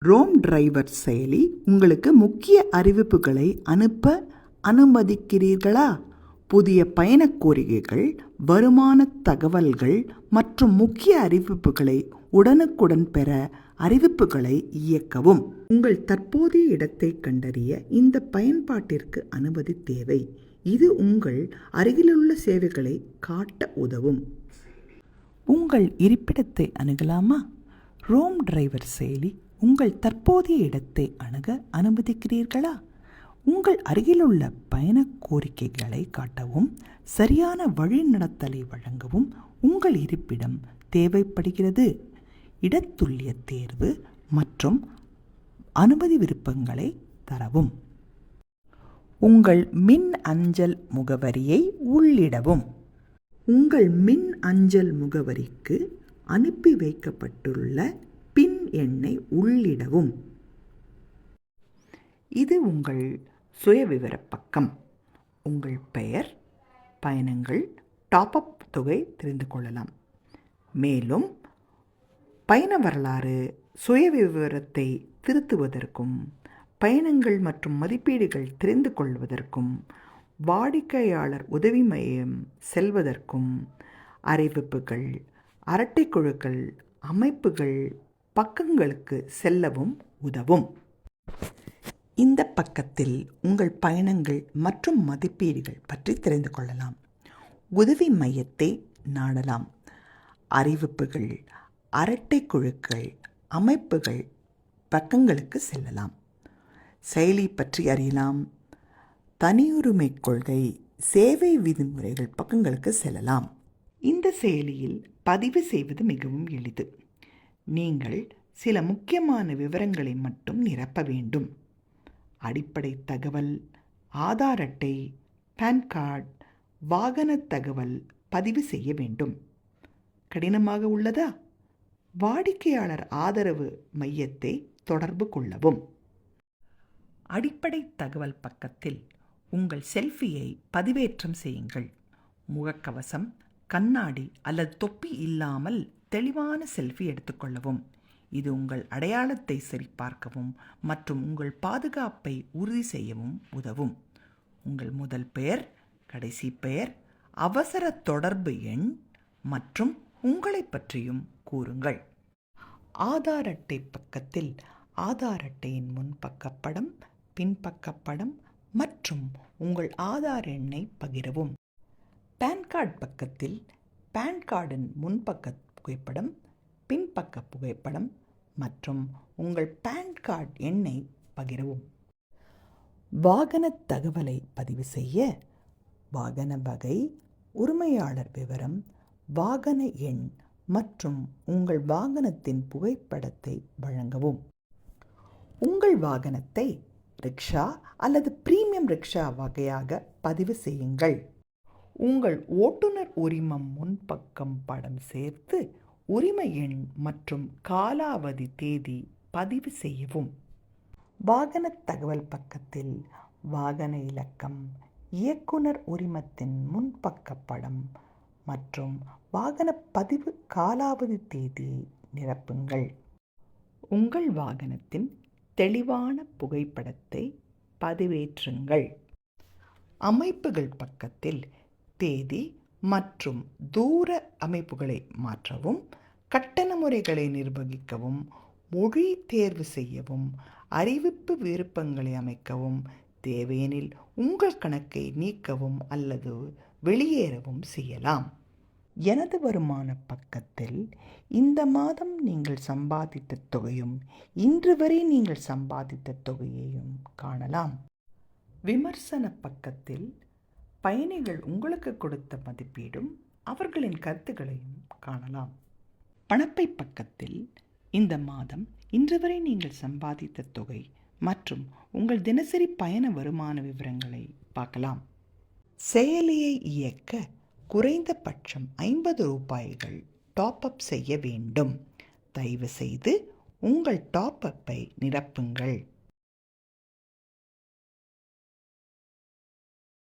Rome driver செயலி உங்களுக்கு முக்கிய அறிவிப்புகளை அனுப்ப அனுமதிக்கிறீர்களா? புதிய பயண கோரிக்கைகள், வருமான தகவல்கள் மற்றும் முக்கிய அறிவிப்புகளை உடனுக்குடன் பெற அறிவிப்புகளை இயக்கவும். உங்கள் தற்போதைய இடத்தை கண்டறிய இந்த பயன்பாட்டிற்கு அனுமதி தேவை. இது உங்கள் அருகிலுள்ள சேவைகளை காட்ட உதவும். உங்கள் இருப்பிடத்தை அணுகலாமா? ரோம் டிரைவர் செயலி உங்கள் தற்போதைய இடத்தை அணுக அனுமதிக்கிறீர்களா? உங்கள் அருகிலுள்ள பயண கோரிக்கைகளை காட்டவும், சரியான வழிநடத்தலை வழங்கவும் உங்கள் இருப்பிடம் தேவைப்படுகிறது. இடத்துல்லிய தேர்வு மற்றும் அனுமதி விருப்பங்களை தரவும். உங்கள் மின் அஞ்சல் முகவரியை உள்ளிடவும். உங்கள் மின் அஞ்சல் முகவரிக்கு அனுப்பி வைக்கப்பட்டுள்ள பின் எண்ணை உள்ளிடவும். இது உங்கள் சுயவிவர பக்கம். உங்கள் பெயர், பயணங்கள், டாப்அப் தொகை தெரிந்து கொள்ளலாம். மேலும் பயண வரலாறு, சுயவிவரத்தை திருத்துவதற்கும், பயணங்கள் மற்றும் மதிப்பீடுகள் தெரிந்து கொள்வதற்கும், வாடிக்கையாளர் உதவி மையம் செல்வதற்கும், அறிவிப்புகள், அரட்டை குழுக்கள், அமைப்புகள் பக்கங்களுக்கு செல்லவும் உதவும். இந்த பக்கத்தில் உங்கள் பயணங்கள் மற்றும் மதிப்பீடுகள் பற்றி தெரிந்து கொள்ளலாம். உதவி மையத்தை நாடலாம். அறிவிப்புகள், அரட்டை குழுக்கள், அமைப்புகள் பக்கங்களுக்கு செல்லலாம். செயலி பற்றி அறியலாம். தனியுரிமை கொள்கை, சேவை விதிமுறைகள் பக்கங்களுக்கு செல்லலாம். இந்த செயலியில் பதிவு செய்வது மிகவும் எளிது. நீங்கள் சில முக்கியமான விவரங்களை மட்டும் நிரப்ப வேண்டும். அடிப்படை தகவல், ஆதார் அட்டை, பான் கார்டு, வாகன தகவல் பதிவு செய்ய வேண்டும். கடினமாக உள்ளதா? வாடிக்கையாளர் ஆதரவு மையத்தை தொடர்பு கொள்ளவும். அடிப்படை தகவல் பக்கத்தில் உங்கள் செல்ஃபியை பதிவேற்றம் செய்யுங்கள். முகக்கவசம், கண்ணாடி அல்லது தொப்பி இல்லாமல் தெளிவான செல்ஃபி எடுத்துக்கொள்ளவும். இது உங்கள் அடையாளத்தை சரிபார்க்கவும் மற்றும் உங்கள் பாதுகாப்பை உறுதி செய்யவும் உதவும். உங்கள் முதல் பெயர், கடைசி பெயர், அவசர தொடர்பு எண் மற்றும் உங்களை பற்றியும் கூறுங்கள். ஆதார் அட்டை பக்கத்தில் ஆதார் அட்டையின் முன்பக்கப்படம், பின்பக்கப்படம் மற்றும் உங்கள் ஆதார் எண்ணை பகிரவும். பான் கார்டு பக்கத்தில் பான் கார்டின் முன்பக்க புகைப்படம், பின்பக்க புகைப்படம் மற்றும் உங்கள் பான் கார்டு எண்ணை பகிரவும். வாகன தகவலை பதிவு செய்ய வாகன வகை, உரிமையாளர் விவரம், வாகன எண் மற்றும் உங்கள் வாகனத்தின் புகைப்படத்தை வழங்கவும். உங்கள் வாகனத்தை ரிக்ஷா அல்லது பிரீமியம் ரிக்ஷா வகையாக பதிவு செய்யுங்கள். உங்கள் ஓட்டுநர் உரிமம் முன்பக்கம் படம் சேர்த்து உரிமை எண் மற்றும் காலாவதி தேதி பதிவு செய்யவும். வாகன தகவல் பக்கத்தில் வாகன இலக்கம், இயக்குனர் உரிமத்தின் முன்பக்க படம் மற்றும் வாகன பதிவு காலாவதி தேதியை நிரப்புங்கள். உங்கள் வாகனத்தின் தெளிவான புகைப்படத்தை பதிவேற்றுங்கள். அமைப்புகள் பக்கத்தில் தேதி மற்றும் தூர அமைப்புகளை மாற்றவும், கட்டண முறைகளை நிர்வகிக்கவும், மொழி தேர்வு செய்யவும், அறிவிப்பு விருப்பங்களை அமைக்கவும், தேவையெனில் உங்கள் கணக்கை நீக்கவும் அல்லது வெளியேறவும் செய்யலாம். எனது வருமான பக்கத்தில் இந்த மாதம் நீங்கள் சம்பாதித்த தொகையும் இன்று வரை நீங்கள் சம்பாதித்த தொகையையும் காணலாம். விமர்சன பக்கத்தில் பயணிகள் உங்களுக்கு கொடுத்த மதிப்பீடும் அவர்களின் கருத்துக்களையும் காணலாம். பணப்பை பக்கத்தில் இந்த மாதம் இன்று வரை நீங்கள் சம்பாதித்த தொகை மற்றும் உங்கள் தினசரி பயண வருமான விவரங்களை பார்க்கலாம். செயலியை இயக்க குறைந்தபட்சம் 50 ரூபாய்கள் டாப்அப் செய்ய வேண்டும். தயவு செய்து உங்கள் டாப்அப்பை நிரப்புங்கள்.